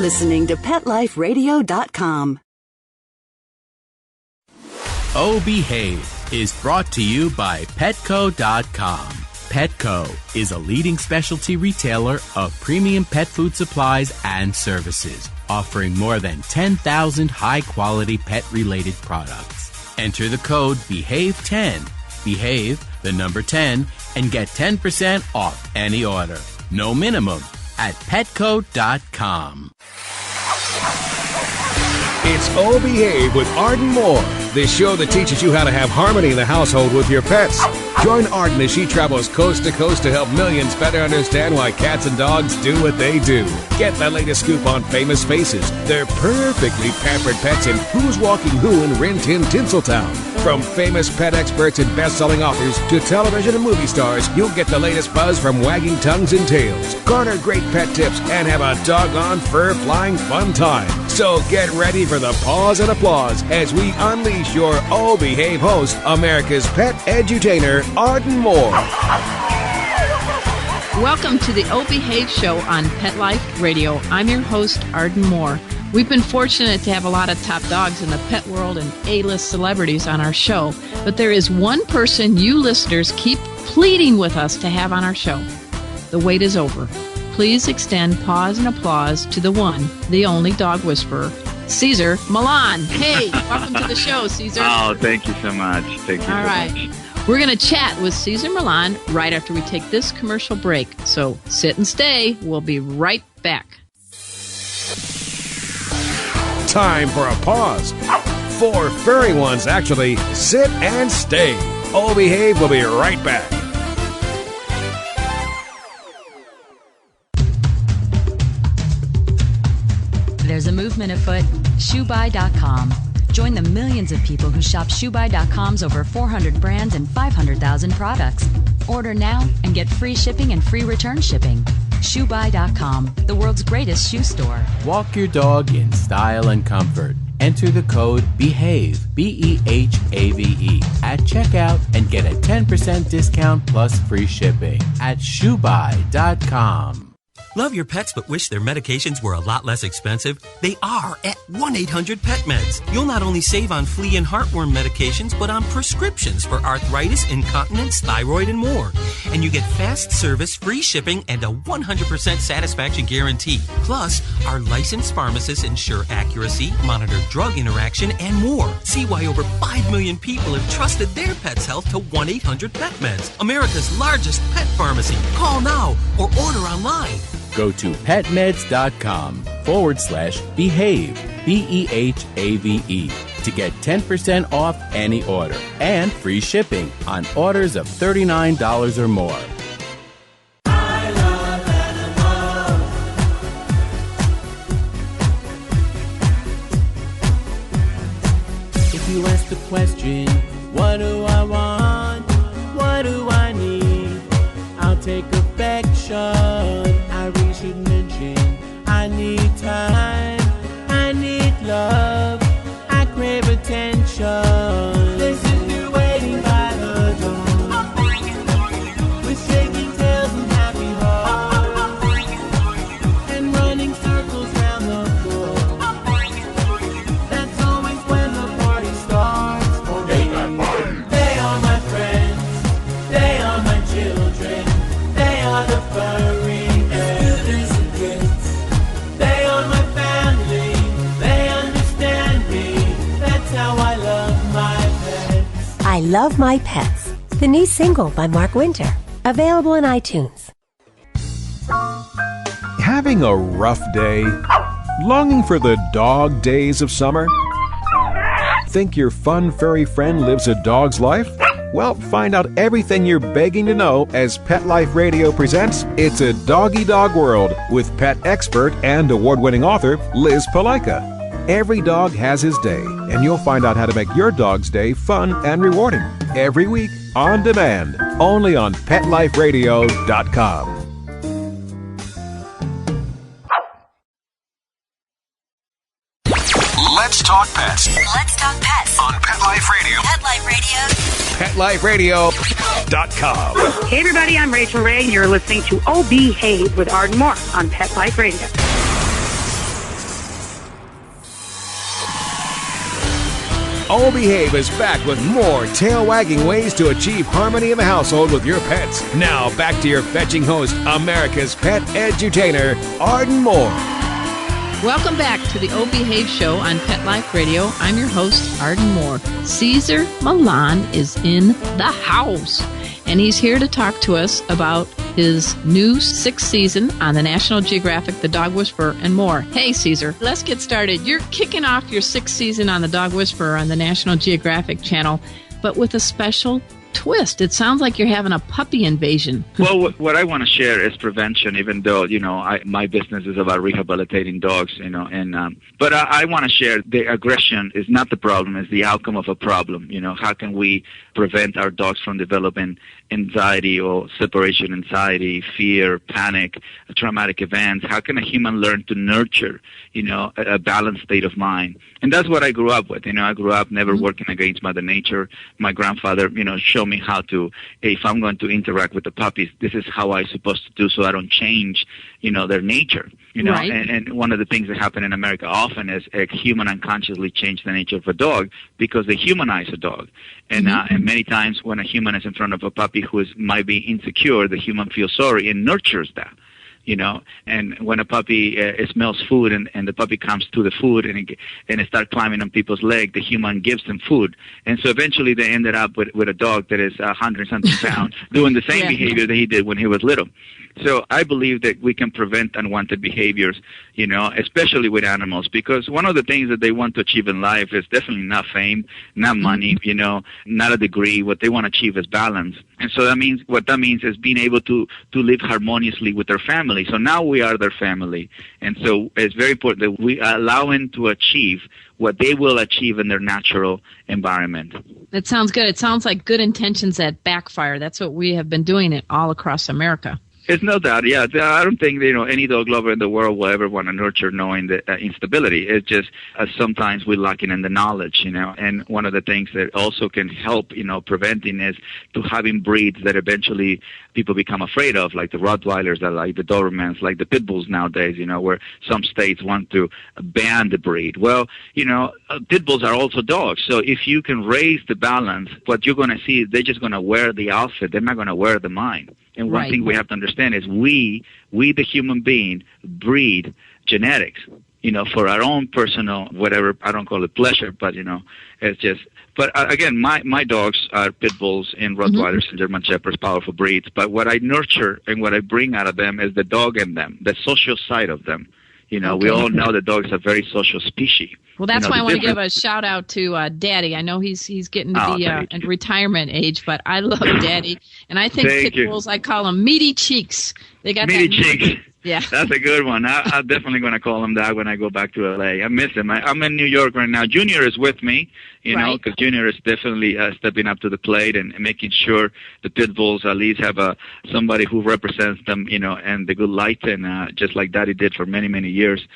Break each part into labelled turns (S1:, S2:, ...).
S1: listening to PetLifeRadio.com.
S2: Oh Behave is brought to you by Petco.com. Petco is a leading specialty retailer of premium pet food supplies and services, offering more than 10,000 high-quality pet-related products. Enter the code BEHAVE10, Behave, the number 10, and get 10% off any order. No minimum at Petco.com.
S3: It's Oh Behave with Arden Moore, the show that teaches you how to have harmony in the household with your pets. Join Arden as she travels coast to coast to help millions better understand why cats and dogs do what they do. Get the latest scoop on famous faces, their perfectly pampered pets, and who's walking who in Rin Tin Tinseltown. From famous pet experts and best-selling authors to television and movie stars, you'll get the latest buzz from wagging tongues and tails. Garner great pet tips and have a doggone fur-flying fun time. So get ready for the pause and applause as we unleash your Oh Behave host, America's pet edutainer, Arden Moore.
S4: Welcome to the Oh Behave show on Pet Life Radio. I'm your host, Arden Moore. We've been fortunate to have a lot of top dogs in the pet world and A-list celebrities on our show, but there is one person you listeners keep pleading with us to have on our show. The wait is over. Please extend pause and applause to the one, the only dog whisperer, Cesar Millan. Hey, welcome to the show, Cesar.
S5: Oh, thank you so much. Thank you so much.
S4: We're going to chat with Cesar Millan right after we take this commercial break. So sit and stay. We'll be right back.
S3: Time for a pause. 4 furry ones, actually. Sit and stay. Oh Behave will be right back.
S6: There's a movement afoot. ShoeBuy.com. Join the millions of people who shop ShoeBuy.com's over 400 brands and 500,000 products. Order now and get free shipping and free return shipping. ShoeBuy.com, the world's greatest shoe store.
S2: Walk your dog in style and comfort. Enter the code BEHAVE, B-E-H-A-V-E, at checkout and get a 10% discount plus free shipping at ShoeBuy.com.
S7: Love your pets but wish their medications were a lot less expensive? They are at 1-800-PET-MEDS. You'll not only save on flea and heartworm medications, but on prescriptions for arthritis, incontinence, thyroid, and more. And you get fast service, free shipping, and a 100% satisfaction guarantee. Plus, our licensed pharmacists ensure accuracy, monitor drug interaction, and more. See why over 5 million people have trusted their pet's health to 1-800-PET-MEDS, America's largest pet pharmacy. Call now or order online.
S2: Go to petmeds.com/behave, B-E-H-A-V-E, to get 10% off any order and free shipping on orders of $39 or more.
S8: I love animals.
S2: If you ask the question, what do I want? What do I need? I'll take affection. I really should mention I need time, I need love, I crave attention. Listen to waiting by the door, with shaking tails and happy hearts, and running circles round the floor. That's always when the party starts. Oh, they are my friends, they are my children, they are the furry.
S9: I Love My Pets, the new single by Mark Winter, available in iTunes.
S3: Having a rough day? Longing for the dog days of summer? Think your fun furry friend lives a dog's life? Well, find out everything you're begging to know as Pet Life Radio presents It's a Doggy Dog World with pet expert and award-winning author Liz Palaika. Every dog has his day, and you'll find out how to make your dog's day fun and rewarding. Every week, on demand, only on PetLifeRadio.com.
S10: Let's talk pets.
S11: Let's talk pets
S10: On Pet Life Radio.
S11: Pet Life Radio.
S3: PetLifeRadio.com.
S12: Hey everybody, I'm Rachel Ray, and you're listening to Oh Behave with Arden Moore on Pet Life Radio.
S3: Oh Behave is back with more tail-wagging ways to achieve harmony in the household with your pets. Now, back to your fetching host, America's pet edutainer, Arden Moore.
S4: Welcome back to the O Behave Show on Pet Life Radio. I'm your host, Arden Moore. Cesar Millan is in the house, and he's here to talk to us about his new 6th season on the National Geographic, The Dog Whisperer, and more. Hey, Cesar, let's get started. You're kicking off your 6th season on The Dog Whisperer on the National Geographic Channel, but with a special twist. It sounds like you're having a puppy invasion.
S5: Well, what I want to share is prevention, even though, my business is about rehabilitating dogs, but I want to share the aggression is not the problem, it's the outcome of a problem. How can we prevent our dogs from developing anxiety or separation anxiety, fear, panic, traumatic events? How can a human learn to nurture, a balanced state of mind? And that's what I grew up with. I grew up never working against Mother Nature. My grandfather, showed me how to, if I'm going to interact with the puppies, this is how I'm supposed to do so I don't change, their nature.
S4: Right.
S5: And one of the things that happen in America often is a human unconsciously change the nature of a dog because they humanize a dog. And and many times when a human is in front of a puppy who might be insecure, the human feels sorry and nurtures that. And when a puppy smells food and the puppy comes to the food and it starts climbing on people's leg, the human gives them food. And so eventually they ended up with a dog that is 100-something pounds doing the same behavior that he did when he was little. So I believe that we can prevent unwanted behaviors, especially with animals, because one of the things that they want to achieve in life is definitely not fame, not money, not a degree. What they want to achieve is balance. And so what that means is being able to live harmoniously with their family. So now we are their family. And so it's very important that we allow them to achieve what they will achieve in their natural environment.
S4: That sounds good. It sounds like good intentions that backfire. That's what we have been doing it all across America.
S5: It's no doubt, yeah. I don't think any dog lover in the world will ever want to nurture knowing the instability. It's just sometimes we're lacking in the knowledge, And one of the things that also can help, preventing is to having breeds that eventually people become afraid of, like the Rottweilers, like the Dobermans, like the Pit Bulls nowadays, where some states want to ban the breed. Well, Pit Bulls are also dogs. So if you can raise the balance, what you're going to see is they're just going to wear the outfit. They're not going to wear the mind. And one thing we have to understand is we the human being, breed genetics, for our own personal, whatever, I don't call it pleasure, but, it's just, but again, my dogs are Pit Bulls and Rottweilers and German Shepherds, powerful breeds, but what I nurture and what I bring out of them is the dog in them, the social side of them. We all know that dogs are very social species.
S4: Well, that's why I want to give a shout out to Daddy. I know he's getting to be in retirement age, but I love Daddy, and I think Pit Bulls, I call them meaty cheeks. They got
S5: meaty cheeks.
S4: Yeah,
S5: that's a good one. I'm definitely going to call him that when I go back to LA. I miss him. I'm in New York right now. Junior is with me, because Junior is definitely stepping up to the plate and making sure the Pit Bulls at least have somebody who represents them, and the good light, and just like Daddy did for many, many years.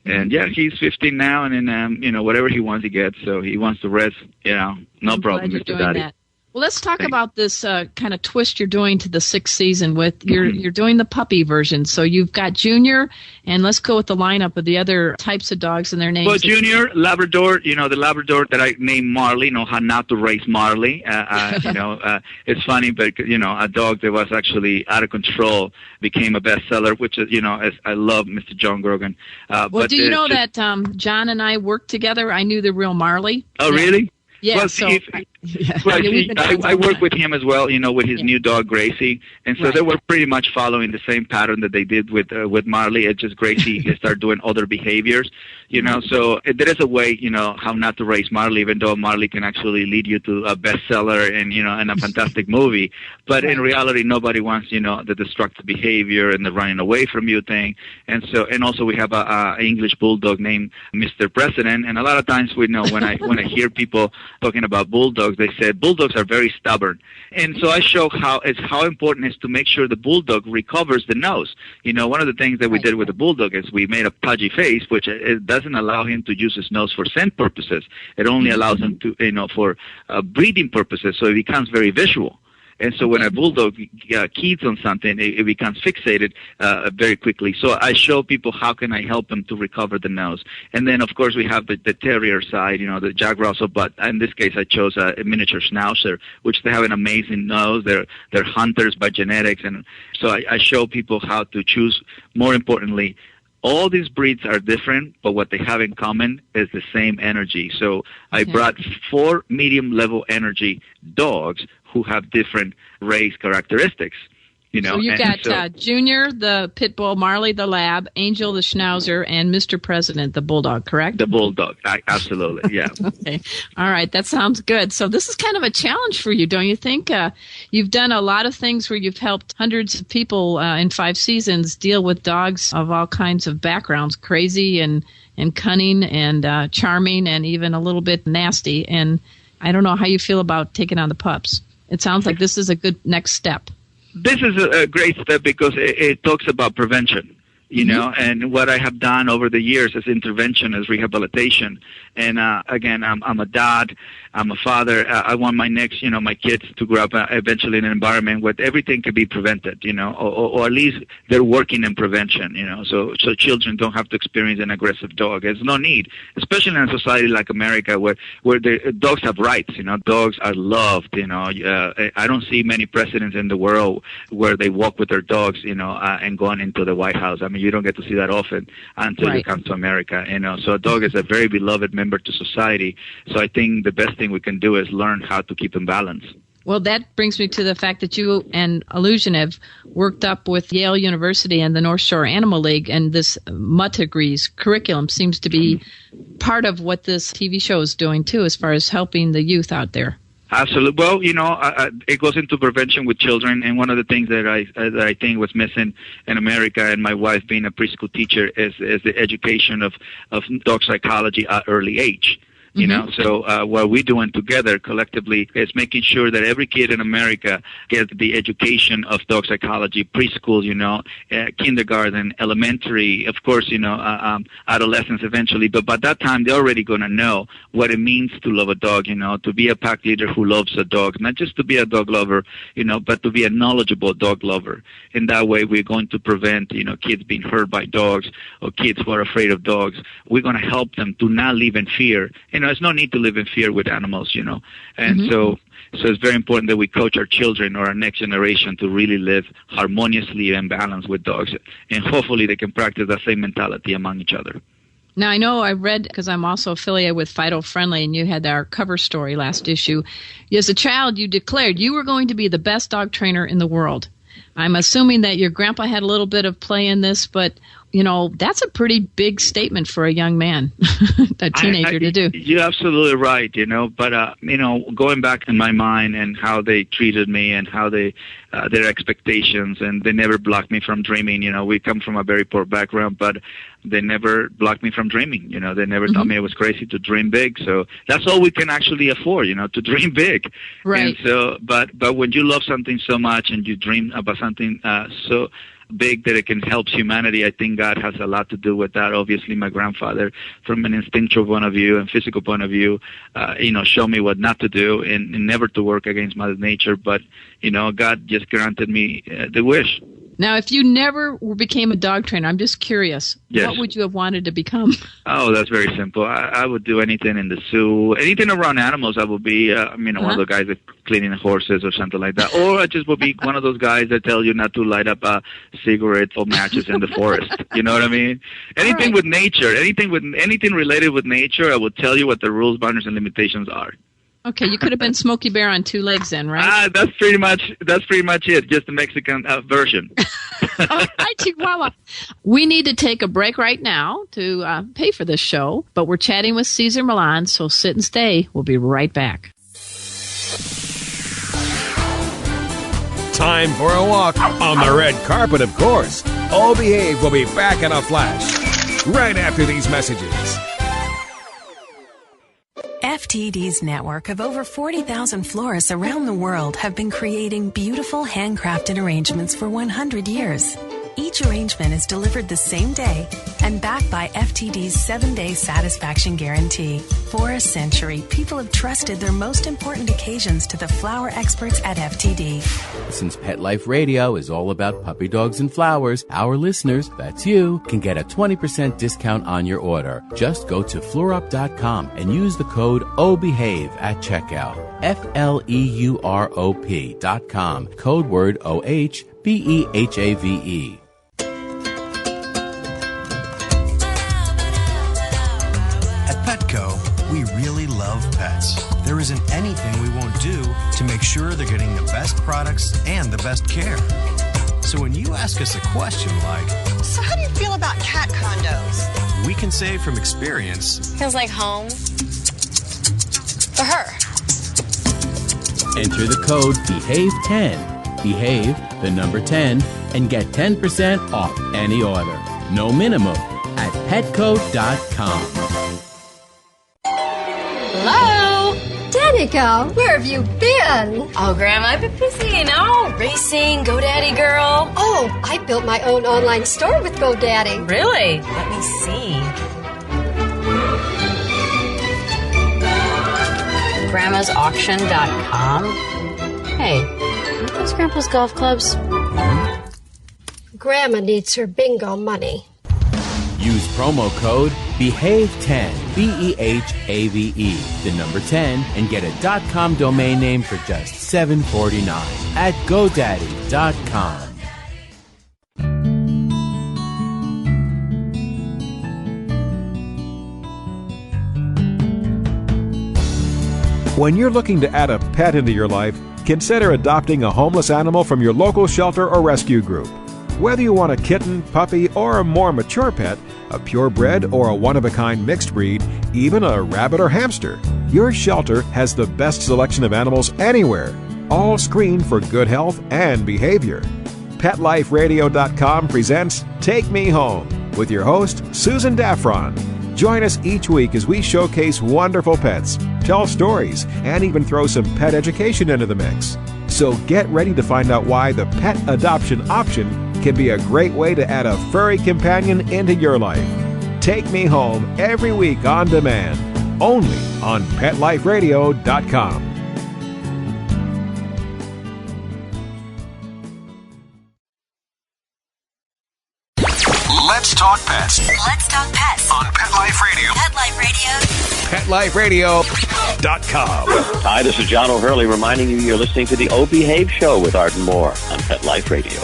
S5: And yeah, he's 15 now, and then whatever he wants, he gets. So he wants to rest. No problem, Mr. Daddy.
S4: That. Well, let's talk about this kind of twist you're doing to the 6th season with you're doing the puppy version. So you've got Junior, and let's go with the lineup of the other types of dogs and their names.
S5: Well, Junior, Labrador, the Labrador that I named Marley, how not to raise Marley. It's funny, but, a dog that was actually out of control became a bestseller, which is, as I love Mr. John Grogan.
S4: Well, do you know that John and I worked together? I knew the real Marley.
S5: Oh, really?
S4: Yeah,
S5: well,
S4: so
S5: I work with him as well, with his new dog Gracie, and so they were pretty much following the same pattern that they did with Marley. It's just Gracie started doing other behaviors, So there is a way, how not to raise Marley, even though Marley can actually lead you to a bestseller and a fantastic movie. But in reality, nobody wants, the destructive behavior and the running away from you thing. And also we have a English bulldog named Mr. President, and a lot of times when I hear people talking about bulldogs, they said bulldogs are very stubborn. And so I show how important it is to make sure the bulldog recovers the nose. One of the things that we did with the bulldog is we made a pudgy face, which it doesn't allow him to use his nose for scent purposes. It only allows him to, for breathing purposes, so it becomes very visual. And so when a bulldog keys on something, it becomes fixated very quickly. So I show people how can I help them to recover the nose. And then, of course, we have the terrier side, the Jack Russell, but in this case I chose a miniature schnauzer, which they have an amazing nose. They're hunters by genetics. And so I show people how to choose. More importantly, all these breeds are different, but what they have in common is the same energy. So I brought 4 medium-level energy dogs who have different race characteristics.
S4: So you got Junior, the pit bull, Marley, the lab, Angel, the schnauzer, and Mr. President, the bulldog, correct?
S5: The bulldog, absolutely, yeah.
S4: Okay, all right, that sounds good. So this is kind of a challenge for you, don't you think? You've done a lot of things where you've helped hundreds of people in 5 seasons deal with dogs of all kinds of backgrounds, crazy and cunning and charming and even a little bit nasty. And I don't know how you feel about taking on the pups. It sounds like this is a good next step.
S5: This is a great step because it talks about prevention, and what I have done over the years is intervention, is rehabilitation. And again, I'm a dad, I'm a father. I want my next, my kids to grow up eventually in an environment where everything can be prevented, or at least they're working in prevention, so children don't have to experience an aggressive dog. There's no need, especially in a society like America where the dogs have rights, dogs are loved, I don't see many precedents in the world where they walk with their dogs, and going into the White House. I mean, you don't get to see that often until you come to America, so a dog is a very beloved member to society. So I think the best thing we can do is learn how to keep them balanced.
S4: Well, that brings me to the fact that you and Illusion have worked up with Yale University and the North Shore Animal League, and this Mutagrees curriculum seems to be part of what this TV show is doing, too, as far as helping the youth out there.
S5: Absolutely. Well, it goes into prevention with children, and one of the things that I think was missing in America, and my wife being a preschool teacher, is the education of dog psychology at early age. So what we're doing together collectively is making sure that every kid in America gets the education of dog psychology, preschool, kindergarten, elementary, of course, adolescence eventually. But by that time, they're already going to know what it means to love a dog, to be a pack leader who loves a dog, not just to be a dog lover, but to be a knowledgeable dog lover. In that way, we're going to prevent, kids being hurt by dogs or kids who are afraid of dogs. We're going to help them to not live in fear. There's no need to live in fear with animals, and so it's very important that we coach our children or our next generation to really live harmoniously and balanced with dogs, and hopefully they can practice that same mentality among each other.
S4: Now, I know I read, because I'm also affiliated with Fido Friendly, and you had our cover story last issue. As a child, you declared you were going to be the best dog trainer in the world. I'm assuming that your grandpa had a little bit of play in this, but that's a pretty big statement for a young man, a teenager to do.
S5: You're absolutely right, but, going back in my mind and how they treated me and how their expectations, and they never blocked me from dreaming. We come from a very poor background, but they never blocked me from dreaming. They never told me it was crazy to dream big. So that's all we can actually afford, to dream big.
S4: Right.
S5: And so, but when you love something so much and you dream about something so big that it can help humanity, I think God has a lot to do with that. Obviously, my grandfather, from an instinctual point of view and physical point of view, showed me what not to do and never to work against Mother Nature. But, God just granted me the wish.
S4: Now, if you never became a dog trainer, I'm just curious,
S5: yes.
S4: What would you have wanted to become?
S5: Oh, that's very simple. I would do anything in the zoo, anything around animals. I would be, one of the guys that cleaning horses or something like that. Or I just would be one of those guys that tell you not to light up cigarettes or matches in the forest. You know what I mean? Anything with nature, anything related with nature, I would tell you what the rules, boundaries, and limitations are.
S4: Okay, you could have been Smokey Bear on 2 legs then, right?
S5: That's pretty much it, just the Mexican version.
S4: All right, Chihuahua. We need to take a break right now to pay for this show, but we're chatting with Cesar Millan, so sit and stay. We'll be right back.
S3: Time for a walk on the red carpet, of course. All Behave will be back in a flash, right after these messages.
S12: FTD's network of over 40,000 florists around the world have been creating beautiful handcrafted arrangements for 100 years. Each arrangement is delivered the same day and backed by FTD's 7-day satisfaction guarantee. For a century, people have trusted their most important occasions to the flower experts at FTD.
S2: Since Pet Life Radio is all about puppy dogs and flowers, our listeners, that's you, can get a 20% discount on your order. Just go to fleurop.com and use the code OBEHAVE at checkout. FLEUROP.com. Code word OHBEHAVE.
S10: At Petco, we really love pets. There isn't anything we won't do to make sure they're getting the best products and the best care. So when you ask us a question like,
S13: so how do you feel about cat condos?
S10: We can say from experience,
S14: feels like home for her.
S2: Enter the code BEHAVE10, BEHAVE, the number 10, and get 10% off any order. No minimum at petco.com.
S15: Hello? Danica, where have you been?
S14: Oh, Grandma, I've been busy, racing, GoDaddy girl.
S15: Oh, I built my own online store with GoDaddy.
S14: Really? Let me see. Grandma'sAuction.com. Hey, are those Grandpa's golf clubs?
S15: Grandma needs her bingo money.
S2: Use promo code BEHAVE10, BEHAVE, the number 10, and get a .com domain name for just $7.49 at GoDaddy.com.
S16: When you're looking to add a pet into your life, consider adopting a homeless animal from your local shelter or rescue group. Whether you want a kitten, puppy, or a more mature pet, a purebred or a one-of-a-kind mixed breed, even a rabbit or hamster, your shelter has the best selection of animals anywhere, all screened for good health and behavior. PetLifeRadio.com presents Take Me Home with your host, Susan Daffron. Join us each week as we showcase wonderful pets, tell stories, and even throw some pet education into the mix. So get ready to find out why the pet adoption option can be a great way to add a furry companion into your life. Take Me Home every week on demand, only on PetLifeRadio.com.
S10: Let's talk pets.
S11: Let's talk pets
S10: On Pet Life Radio.
S11: Pet Life Radio.
S3: PetLifeRadio.com.
S17: Hi, this is John O'Hurley reminding you you're listening to the O Behave Show with Arden Moore on Pet Life Radio.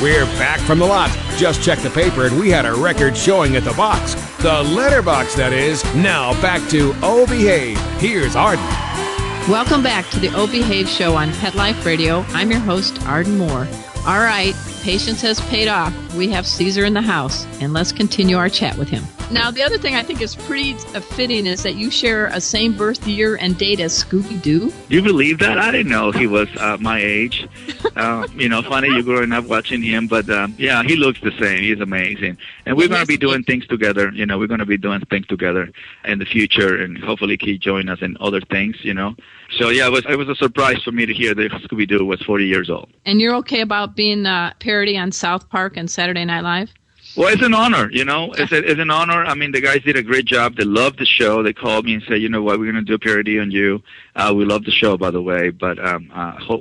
S3: We're back from the lot. Just checked the paper and we had a record showing at the box. The letterbox, that is. Now back to O Behave. Here's Arden.
S4: Welcome back to the O Behave Show on Pet Life Radio. I'm your host, Arden Moore. All right, patience has paid off. We have Cesar in the house, and let's continue our chat with him. Now, the other thing I think is pretty fitting is that you share a same birth year and date as Scooby-Doo.
S5: You believe that? I didn't know he was my age. Funny you growing up watching him, but yeah, he looks the same. He's amazing. And we're going to be doing things together. We're going to be doing things together in the future, and hopefully he join us in other things, So, yeah, it was a surprise for me to hear that Scooby-Doo was 40 years old.
S4: And you're okay about being a parody on South Park and Saturday Night Live?
S5: Well, it's an honor, It's an honor. I mean, the guys did a great job. They loved the show. They called me and said, you know what, we're going to do a parody on you. We love the show, by the way, but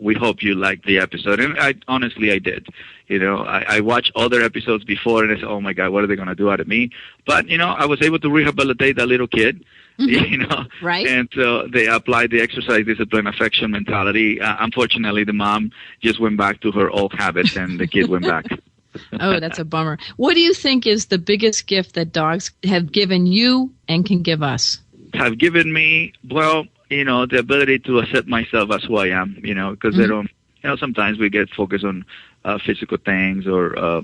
S5: we hope you liked the episode. And I did. I watched other episodes before, and I said, oh, my God, what are they going to do out of me? But, I was able to rehabilitate that little kid.
S4: Right.
S5: And so they applied the exercise, discipline, affection mentality. Unfortunately, the mom just went back to her old habits, and the kid went back.
S4: Oh, that's a bummer. What do you think is the biggest gift that dogs have given you and can give us?
S5: Have given me, the ability to accept myself as who I am, because they don't, sometimes we get focused on physical things or,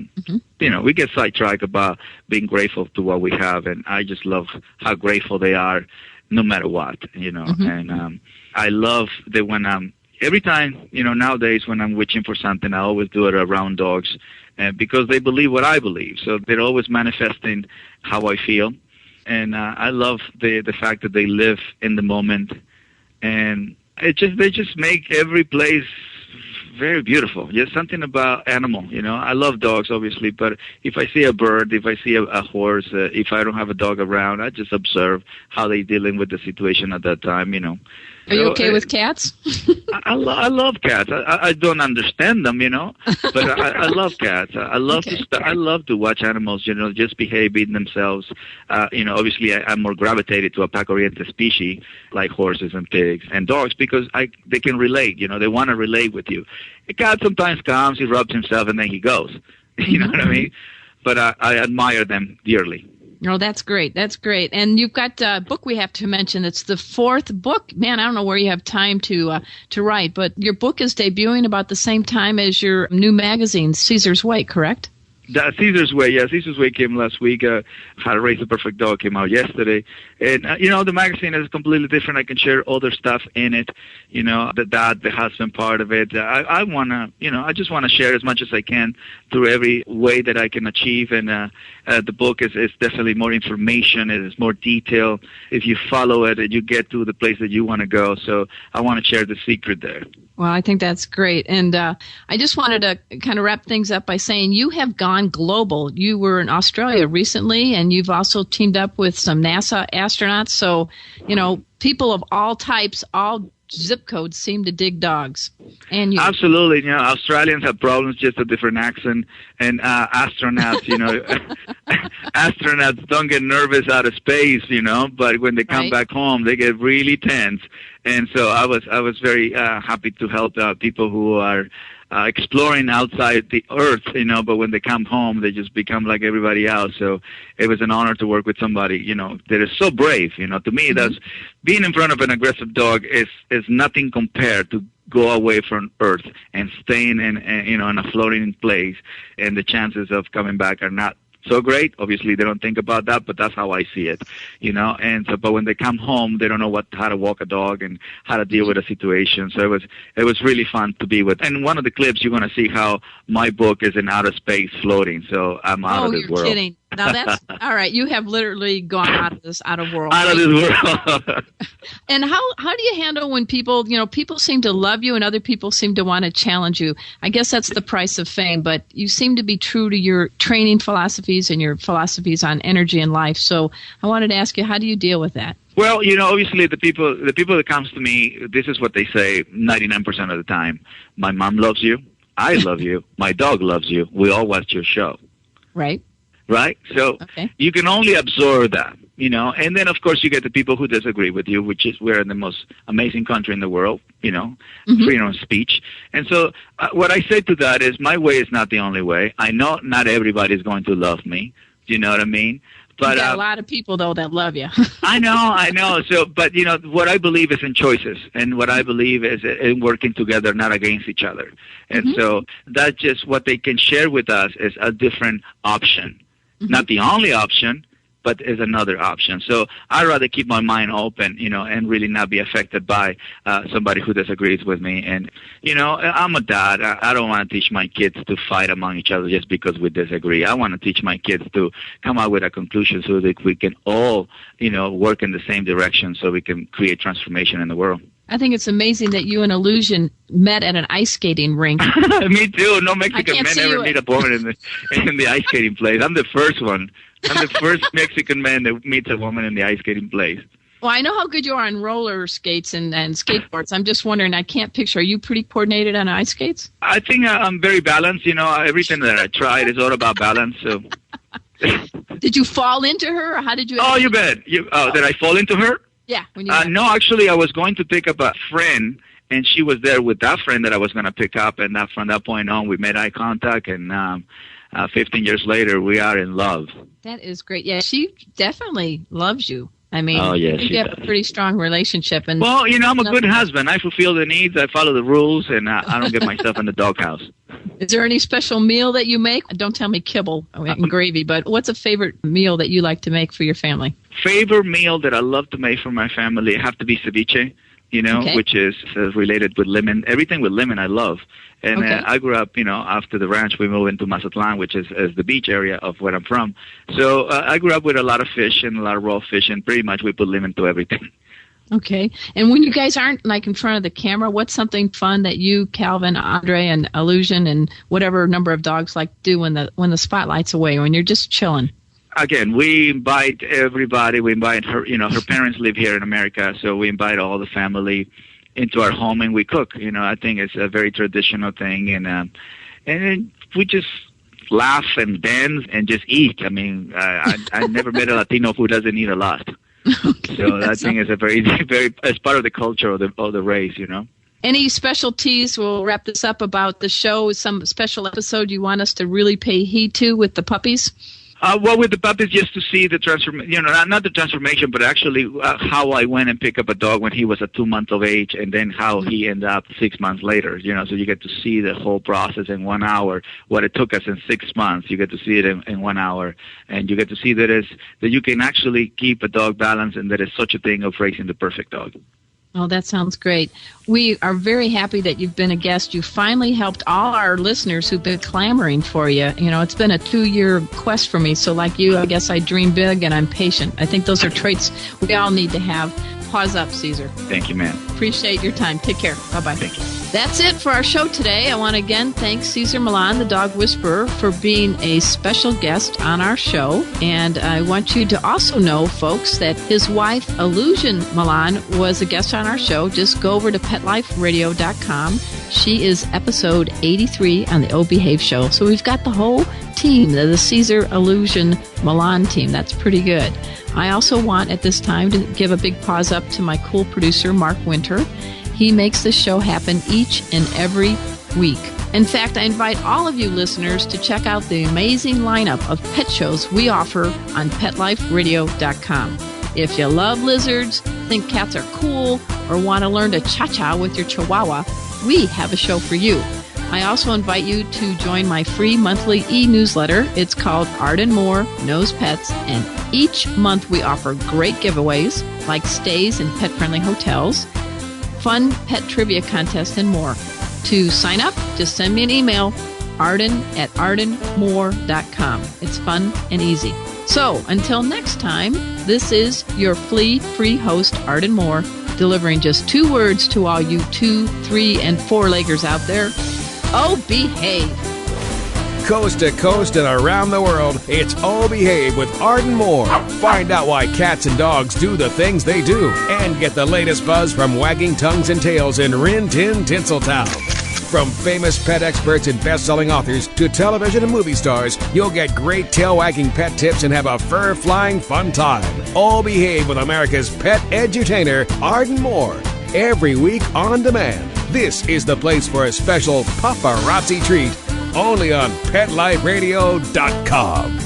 S5: we get sidetracked about being grateful to what we have. And I just love how grateful they are no matter what, And I love that when every time, nowadays when I'm wishing for something, I always do it around dogs. Because they believe what I believe. So they're always manifesting how I feel. And I love the fact that they live in the moment. And they just make every place very beautiful. Just something about animal, I love dogs, obviously, but if I see a bird, if I see a horse, if I don't have a dog around, I just observe how they're dealing with the situation at that time,
S4: Are you okay with cats?
S5: I love cats. I don't understand them, but I love cats. I love to watch animals, just behaving themselves. Obviously I'm more gravitated to a pack-oriented species like horses and pigs and dogs because they can relate, they want to relate with you. A cat sometimes comes, he rubs himself, and then he goes. You know what I mean? But I admire them dearly.
S4: Oh, that's great. That's great. And you've got a book we have to mention. It's the 4th book. Man, I don't know where you have time to write, but your book is debuting about the same time as your new magazine, Caesar's Way, correct?
S5: Caesar's Way, yeah. Caesar's Way came last week. How to Raise a Perfect Dog came out yesterday. And, the magazine is completely different. I can share other stuff in it, the dad, the husband part of it. I want to, I just want to share as much as I can through every way that I can achieve. And the book is definitely more information. It is more detail. If you follow it, you get to the place that you want to go. So I want to share the secret there.
S4: Well, I think that's great. And I just wanted to kind of wrap things up by saying you have gone global. You were in Australia recently, and you've also teamed up with some NASA astronauts. So, people of all types, all zip codes seem to dig dogs. And you.
S5: Absolutely. Australians have problems, just a different accent. And astronauts, astronauts don't get nervous out of space, but when they come back home, they get really tense. And so I was very happy to help people who are exploring outside the Earth, but when they come home, they just become like everybody else. So it was an honor to work with somebody, that is so brave. To me, that's being in front of an aggressive dog is nothing compared to go away from Earth and staying in a floating place, and the chances of coming back are not so great. Obviously, they don't think about that, but that's how I see it, And so, but when they come home, they don't know how to walk a dog and how to deal with a situation. So it was really fun to be with. And one of the clips, you're going to see how my book is in outer space floating. So I'm out of this world.
S4: Oh, you're kidding. Now that's all right. You have literally gone out of this world.
S5: Out of this world.
S4: And how do you handle when people, people seem to love you and other people seem to want to challenge you? I guess that's the price of fame, but you seem to be true to your training philosophies and your philosophies on energy and life. So I wanted to ask you, how do you deal with that?
S5: Well, obviously the people that comes to me, this is what they say 99% of the time. My mom loves you. I love you. My dog loves you. We all watch your show.
S4: Right.
S5: Right? So you can only absorb that, and then, of course, you get the people who disagree with you, which is we're in the most amazing country in the world, freedom of speech. And so what I say to that is my way is not the only way. I know not everybody is going to love me. Do you know what I mean?
S4: But you got a lot of people, though, that love you.
S5: I know. So, but, what I believe is in choices, and what I believe is in working together, not against each other. And so that's just what they can share with us is a different option. Not the only option, but is another option. So I'd rather keep my mind open, and really not be affected by somebody who disagrees with me. And, I'm a dad. I don't want to teach my kids to fight among each other just because we disagree. I want to teach my kids to come out with a conclusion so that we can all, work in the same direction so we can create transformation in the world.
S4: I think it's amazing that you and Illusion met at an ice skating rink.
S5: Me too. No Mexican man ever meet a woman in the ice skating place. I'm the first one. I'm the first Mexican man that meets a woman in the ice skating place.
S4: Well, I know how good you are on roller skates and skateboards. I'm just wondering, I can't picture, are you pretty coordinated on ice skates?
S5: I think I'm very balanced. Everything that I tried is all about balance. So.
S4: Did you fall into her, or how did you?
S5: Oh, you bet. Did I fall into her?
S4: Yeah.
S5: No, actually, I was going to pick up a friend, and she was there with that friend that I was going to pick up, and from that point on, we made eye contact, and 15 years later, we are in love.
S4: That is great. Yeah, she definitely loves you. I mean,
S5: you
S4: have a pretty strong relationship. And
S5: well, I'm a good husband. I fulfill the needs. I follow the rules, and I don't get myself in the doghouse.
S4: Is there any special meal that you make? Don't tell me kibble and gravy, but what's a favorite meal that you like to make for your family?
S5: Favorite meal that I love to make for my family have to be ceviche, which is related with lemon. Everything with lemon I love. And I grew up, after the ranch, we moved into Mazatlan, which is the beach area of where I'm from. So I grew up with a lot of fish and a lot of raw fish, and pretty much we put lemon to everything.
S4: Okay. And when you guys aren't like in front of the camera, what's something fun that you, Calvin, Andre, and Illusion, and whatever number of dogs like do when the spotlight's away, when you're just chilling?
S5: Again, we invite everybody. We invite her. Her parents live here in America, so we invite all the family into our home and we cook. I think it's a very traditional thing, and then we just laugh and dance and just eat. I mean, I never met a Latino who doesn't eat a lot.
S4: Okay,
S5: so I think it's a very, very, it's part of the culture of the race,
S4: Any specialties? We'll wrap this up about the show. Some special episode you want us to really pay heed to with the puppies?
S5: Well, with the puppies, just to see the transformation, not the transformation, but actually how I went and picked up a dog when he was 2 months of age, and then how he ended up 6 months later, so you get to see the whole process in 1 hour. What it took us in 6 months, you get to see it in 1 hour, and you get to see that you can actually keep a dog balanced, and that is such a thing of raising the perfect dog.
S4: Oh, that sounds great. We are very happy that you've been a guest. You finally helped all our listeners who've been clamoring for you. It's been a 2-year quest for me. So like you, I guess I dream big and I'm patient. I think those are traits we all need to have. Pause up, Cesar.
S5: Thank you, ma'am.
S4: Appreciate your time. Take care. Bye-bye.
S5: Thank you.
S4: That's it for our show today. I want to again thank Cesar Millan, the dog whisperer, for being a special guest on our show. And I want you to also know, folks, that his wife, Illusion Millan, was a guest on our show. Just go over to PetLifeRadio.com. She is episode 83 on the O Behave show. So we've got the whole team, the Cesar Illusion Millan team. That's pretty good. I also want at this time to give a big pause up to my cool producer, Mark Winter. He makes this show happen each and every week. In fact, I invite all of you listeners to check out the amazing lineup of pet shows we offer on PetLifeRadio.com. If you love lizards, think cats are cool, or want to learn to cha-cha with your chihuahua, we have a show for you. I also invite you to join my free monthly e-newsletter. It's called Arden Moore Knows Pets, and each month we offer great giveaways like stays in pet-friendly hotels, fun pet trivia contests, and more. To sign up, just send me an email, arden@ardenmoore.com. It's fun and easy. So, until next time, this is your flea-free host, Arden Moore, delivering just 2 words to all you 2, 3, and 4-leggers out there. Oh, behave.
S3: Coast to coast and around the world, it's Oh Behave with Arden Moore. Find out why cats and dogs do the things they do, and get the latest buzz from wagging tongues and tails in Rin Tin Tinseltown. From famous pet experts and best-selling authors to television and movie stars, you'll get great tail-wagging pet tips and have a fur-flying fun time. Oh Behave with America's pet edutainer, Arden Moore. Every week on demand. This is the place for a special paparazzi treat, only on PetLifeRadio.com.